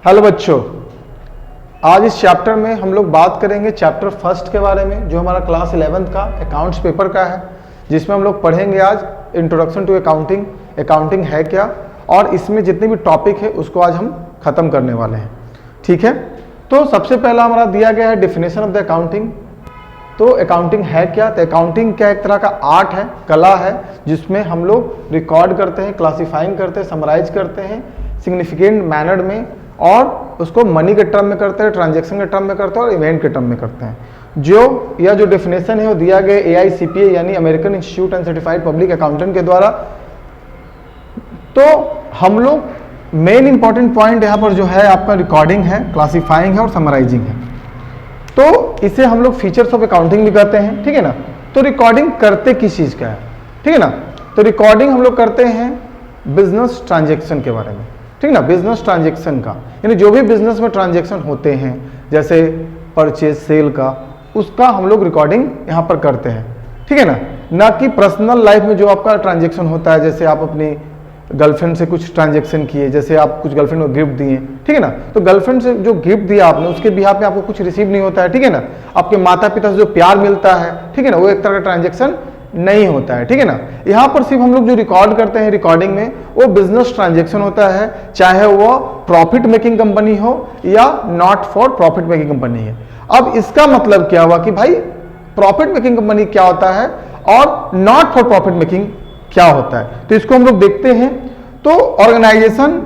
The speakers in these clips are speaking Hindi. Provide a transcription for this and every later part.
हेलो बच्चों, आज इस चैप्टर में हम लोग बात करेंगे चैप्टर फर्स्ट के बारे में, जो हमारा क्लास 11th का अकाउंट्स पेपर का है, जिसमें हम लोग पढ़ेंगे आज इंट्रोडक्शन टू अकाउंटिंग, अकाउंटिंग है क्या, और इसमें जितने भी टॉपिक है उसको आज हम खत्म करने वाले हैं। ठीक है, तो सबसे पहला हमारा दिया गया है डेफिनेशन ऑफ द अकाउंटिंग। तो अकाउंटिंग है क्या? तो अकाउंटिंग क्या एक तरह का आर्ट है, कला है, जिसमें हम लोग रिकॉर्ड करते हैं, क्लासिफाइंग करते हैं, समराइज करते हैं सिग्निफिकेंट मैनर में, और उसको मनी के टर्म में करते हैं, ट्रांजैक्शन के टर्म में करते हैं और इवेंट के टर्म में करते हैं। जो डेफिनेशन है वो दिया गया AICPA यानी American institute and certified public accountant के द्वारा। तो हम लोग मेन इंपॉर्टेंट पॉइंट यहाँ पर जो है आपका रिकॉर्डिंग है, क्लासिफाइंग है और समराइजिंग है। तो इसे हम लोग फीचर्स ऑफ अकाउंटिंग भी कहते हैं। ठीक है ना। तो रिकॉर्डिंग करते किस चीज का है? ठीक है ना। तो रिकॉर्डिंग हम लोग करते हैं बिजनेस ट्रांजैक्शन के बारे में। ठीक ना, बिजनेस ट्रांजैक्शन का, यानी जो भी बिजनेस में ट्रांजैक्शन होते हैं, जैसे परचेज सेल का, उसका हम लोग रिकॉर्डिंग यहाँ पर करते हैं। ठीक है ना कि पर्सनल लाइफ में जो आपका ट्रांजैक्शन होता है, जैसे आप अपनी गर्लफ्रेंड से कुछ ट्रांजैक्शन किए, जैसे आप कुछ गर्लफ्रेंड को गिफ्ट दिए। ठीक है ना, तो गर्लफ्रेंड से जो गिफ्ट दिया आपने, उसके बिहाफ पे आपको कुछ रिसीव नहीं होता है। ठीक है ना, आपके माता पिता से जो प्यार मिलता है, ठीक है ना, वो एक तरह का ट्रांजैक्शन नहीं होता है। ठीक है ना, यहाँ पर सिर्फ हम लोग जो रिकॉर्ड करते हैं रिकॉर्डिंग में, वो बिजनेस ट्रांजैक्शन होता है, चाहे वो प्रॉफिट मेकिंग कंपनी हो या not for profit making company है। अब इसका मतलब क्या हुआ कि भाई प्रॉफिट मेकिंग कंपनी क्या होता है और नॉट फॉर प्रॉफिट मेकिंग क्या होता है, तो इसको हम लोग देखते हैं। तो ऑर्गेनाइजेशन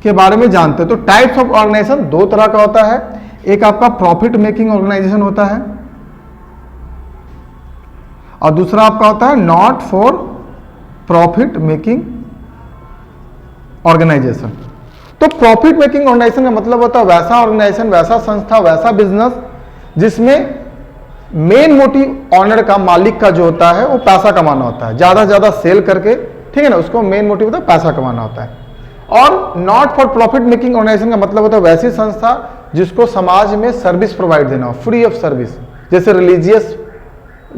के बारे में जानते हैं। तो टाइप्स ऑफ ऑर्गेनाइजेशन दो तरह का होता है, एक आपका प्रॉफिट मेकिंग ऑर्गेनाइजेशन होता है और दूसरा आपका होता है not for profit making organization. तो प्रॉफिट मेकिंग ऑर्गेनाइजेशन का मतलब होता है वैसा ऑर्गेनाइजेशन, वैसा संस्था, वैसा बिजनेस जिसमें मेन मोटिव ऑनर का, मालिक का जो होता है वो पैसा कमाना होता है, ज्यादा से ज्यादा सेल करके। ठीक है ना, उसको मेन मोटिव होता है पैसा कमाना होता है। और not for profit making organization का मतलब होता है वैसी संस्था जिसको समाज में सर्विस प्रोवाइड देना हो, फ्री ऑफ सर्विस, जैसे रिलीजियस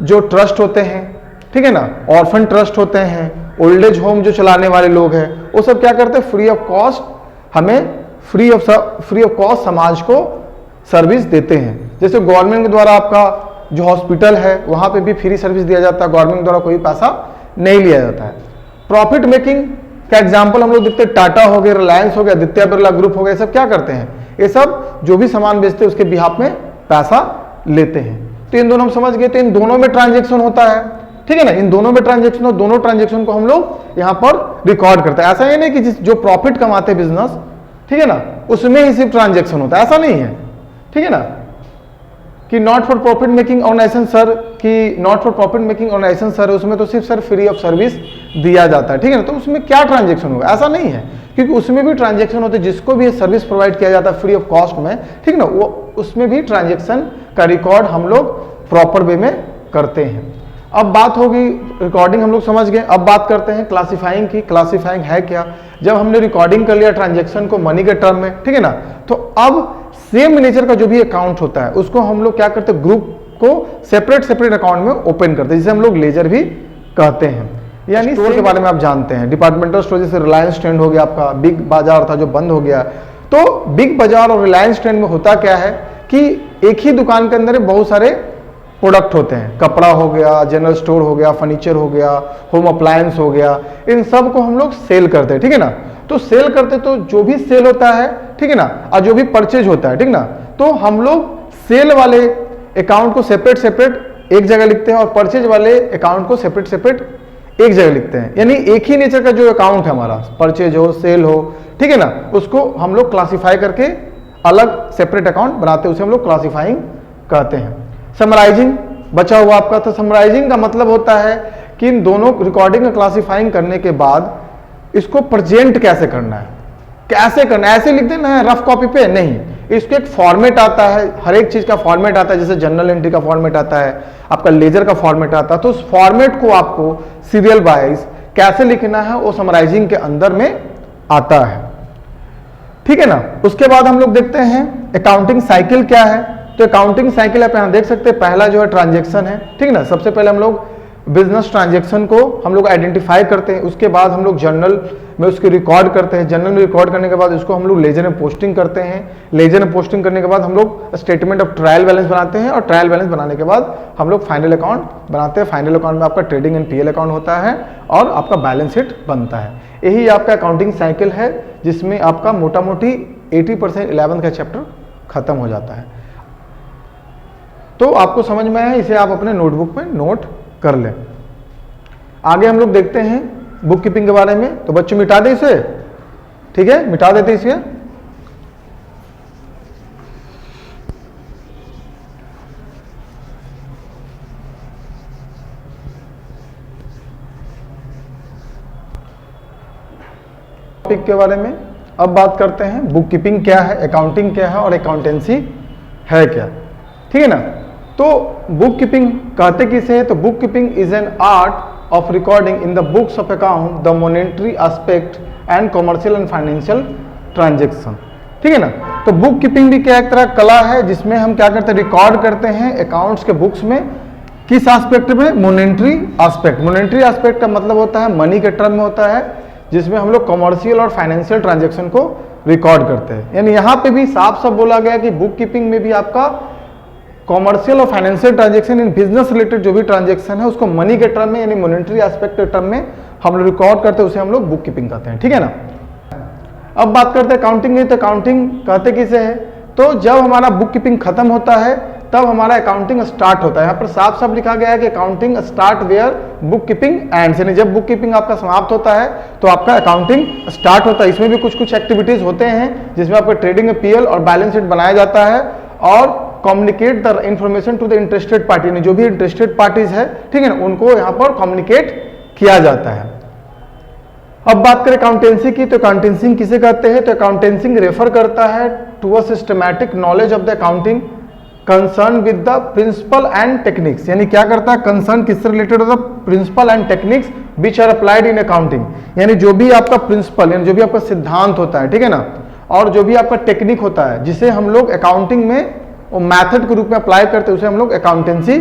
जो ट्रस्ट होते हैं, ठीक है ना, ऑर्फन ट्रस्ट होते हैं, ओल्ड एज होम जो चलाने वाले लोग हैं, वो सब क्या करते हैं, फ्री ऑफ कॉस्ट हमें फ्री ऑफ कॉस्ट समाज को सर्विस देते हैं। जैसे गवर्नमेंट के द्वारा आपका जो हॉस्पिटल है वहां पे भी फ्री सर्विस दिया जाता है, गवर्नमेंट द्वारा कोई पैसा नहीं लिया जाता है। प्रॉफिट मेकिंग का एग्जांपल हम लोग देखते हैं, टाटा हो गया, रिलायंस हो गया, आदित्य बिरला ग्रुप हो गया, ये सब क्या करते हैं, ये सब जो भी सामान बेचते हैं उसके बिहाफ में पैसा लेते हैं। तो इन दोनों हम समझ गए, तो इन दोनों में ट्रांजेक्शन होता है। ठीक है ना, इन दोनों में ट्रांजेक्शन हो, दोनों ट्रांजेक्शन को हम लोग यहाँ पर रिकॉर्ड करते हैं। ऐसा ही नहीं कि जो प्रॉफिट कमाते बिजनेस, ठीक है ना, उसमें ही सिर्फ ट्रांजेक्शन होता है, ऐसा नहीं है। ठीक है ना, कि not for profit making organisation sir, कि not for profit making organisation sir, उसमें तो सिर्फ सर फ्री ऑफ सर्विस दिया जाता है। ठीक है ना, तो उसमें क्या ट्रांजेक्शन होगा, ऐसा नहीं है, क्योंकि उसमें भी ट्रांजेक्शन होते हैं, जिसको भी सर्विस प्रोवाइड किया जाता है फ्री ऑफ कॉस्ट में, ठीक है ना, वो उसमें भी ट्रांजेक्शन का रिकॉर्ड हम लोग प्रॉपर वे में करते हैं। अब बात होगी रिकॉर्डिंग हम लोग समझ गए, अब बात करते हैं क्लासिफाइंग की। क्लासिफाइंग है क्या? जब हमने रिकॉर्डिंग कर लिया ट्रांजेक्शन को मनी के टर्म में, ठीक है ना, तो अब सेम नेचर का जो भी अकाउंट होता है उसको हम लोग क्या करते हैं, ग्रुप को सेपरेट अकाउंट में ओपन करते हैं, जिसे हम लोग लेजर भी कहते हैं। यानी स्टोर के बारे में आप जानते हैं, डिपार्टमेंटल स्टोर जैसे रिलायंस ट्रेंड हो गया, आपका बिग बाजार था जो बंद हो गया। तो बिग बाजार और रिलायंस ट्रेंड में होता क्या है कि एक ही दुकान के अंदर बहुत सारे प्रोडक्ट होते हैं, कपड़ा हो गया, जनरल स्टोर हो गया, फर्नीचर हो गया, होम अप्लायंस हो गया, इन सब को हम लोग सेल करते हैं। ठीक है ना, तो सेल करते तो जो भी सेल होता है, ठीक है ना, और जो भी परचेज होता है, ठीक ना, तो हम लोग सेल वाले अकाउंट को सेपरेट एक जगह लिखते हैं और परचेज वाले अकाउंट को सेपरेट एक जगह लिखते हैं। यानी एक ही नेचर का जो अकाउंट है हमारा, परचेज हो, सेल हो, ठीक है ना, उसको हम लोग क्लासिफाई करके अलग सेपरेट अकाउंट बनाते हैं, उसे हम लोग क्लासिफाइंग कहते हैं। समराइजिंग बचा हुआ आपका, तो समराइजिंग का मतलब होता है कि इन दोनों रिकॉर्डिंग और क्लासिफाइंग करने के बाद इसको प्रेजेंट कैसे करना है, कैसे करना है, ऐसे लिख देना है रफ कॉपी पे नहीं, इसको एक फॉर्मेट आता है, हर एक चीज का फॉर्मेट आता है, जैसे जर्नल एंट्री का फॉर्मेट आता है, आपका लेजर का फॉर्मेट आता है, तो उस फॉर्मेट को आपको सीरियल वाइज कैसे लिखना है वो समराइजिंग के अंदर में आता है। ठीक है ना, उसके बाद हम लोग देखते हैं अकाउंटिंग साइकिल क्या है। तो अकाउंटिंग साइकिल आप यहां देख सकते हैं, पहला जो है ट्रांजेक्शन है, ठीक है ना, सबसे पहले हम लोग बिजनेस ट्रांजैक्शन को हम लोग आइडेंटिफाई करते हैं, उसके बाद हम लोग जर्नल में उसके रिकॉर्ड करते हैं, जर्नल में रिकॉर्ड करने के बाद उसको हम लोग लेजर में पोस्टिंग करते हैं, लेजर में पोस्टिंग करने के बाद हम लोग स्टेटमेंट ऑफ ट्रायल बैलेंस बनाते हैं और ट्रायल बैलेंस बनाने के बाद हम लोग फाइनल अकाउंट बनाते हैं। फाइनल अकाउंट में आपका ट्रेडिंग एंड पीएल अकाउंट होता है और आपका बैलेंस शीट बनता है। यही आपका अकाउंटिंग साइकिल है जिसमें आपका मोटा मोटी 80% 11 का चैप्टर खत्म हो जाता है। तो आपको समझ में आया, इसे आप अपने नोटबुक में नोट कर लें। आगे हम लोग देखते हैं बुक कीपिंग के बारे में। तो बच्चों मिटा दे इसे, ठीक है, मिटा देते इसे। टॉपिक के बारे में अब बात करते हैं, बुक कीपिंग क्या है, अकाउंटिंग क्या है और अकाउंटेंसी है क्या, ठीक है ना। तो बुक कीपिंग कहते किसे है, तो book keeping is an art of recording in the books of account the monetary aspect and commercial and financial transaction, ठीक है ना। तो बुक कीपिंग भी क्या एक तरह कला है जिसमें हम क्या करते हैं, रिकॉर्ड करते हैं अकाउंट्स के बुक्स में। किस एस्पेक्ट में, मोनेटरी एस्पेक्ट। मोनेटरी एस्पेक्ट का मतलब होता है मनी के टर्म में होता है, जिसमें हम लोग कमर्शियल और फाइनेंशियल ट्रांजेक्शन को रिकॉर्ड करते हैं। यानी यहाँ पे भी साफ साफ बोला गया कि बुक कीपिंग में भी आपका कॉमर्शियल और financial transaction in business related जो भी ट्रांजैक्शन है उसको मनी के टर्म में यानी मॉनेटरी एस्पेक्ट के टर्म में हम लोग रिकॉर्ड करते हैं, उसे हम लोग बुक कीपिंग कहते हैं, ठीक है ना। अब बात करते हैं अकाउंटिंग की। तो अकाउंटिंग कहते किसे है, तो जब हमारा बुक कीपिंग खत्म होता है तब हमारा अकाउंटिंग स्टार्ट होता है। यहाँ पर साफ साफ लिखा गया है कि accounting start where book keeping ends, यानी जब बुक कीपिंग आपका समाप्त होता है तो आपका अकाउंटिंग स्टार्ट होता है। इसमें भी कुछ कुछ एक्टिविटीज होते हैं जिसमें आपका ट्रेडिंग पीएल और बैलेंस शीट बनाया जाता है और communicate the information to the interested party, ने जो भी इंटरेस्टेड पार्टीज है, ठीक है ना, उनको यहां पर कम्युनिकेट किया जाता है। अब बात करें अकाउंटेंसी की, तो अकाउंटेंसी किसे कहते हैं, तो अकाउंटेंसी रेफर करता है to a systematic knowledge of the accounting concern with the principle and techniques. यानी क्या करता है, कंसर्न किससे रिलेटेड होता है, principle and techniques which are applied in accounting. यानी जो भी आपका प्रिंसिपल यानी जो भी आपका सिद्धांत होता है, ठीक है ना, और जो भी आपका टेक्निक होता है जिसे हम लोग अकाउंटिंग में वो मेथड के रूप में अप्लाई करते हैं, उसे हम लोग अकाउंटेंसी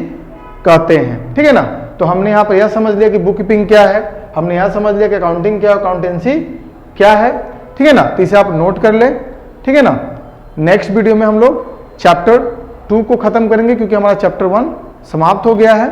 कहते हैं, ठीक है ना। तो हमने यहाँ पर यह समझ लिया कि बुक कीपिंग क्या है, हमने यह समझ लिया कि अकाउंटिंग क्या है, अकाउंटेंसी क्या है, ठीक है ना। तो इसे आप नोट कर लें, ठीक है ना। नेक्स्ट वीडियो में हम लोग चैप्टर 2 को खत्म करेंगे क्योंकि हमारा चैप्टर 1 समाप्त हो गया है।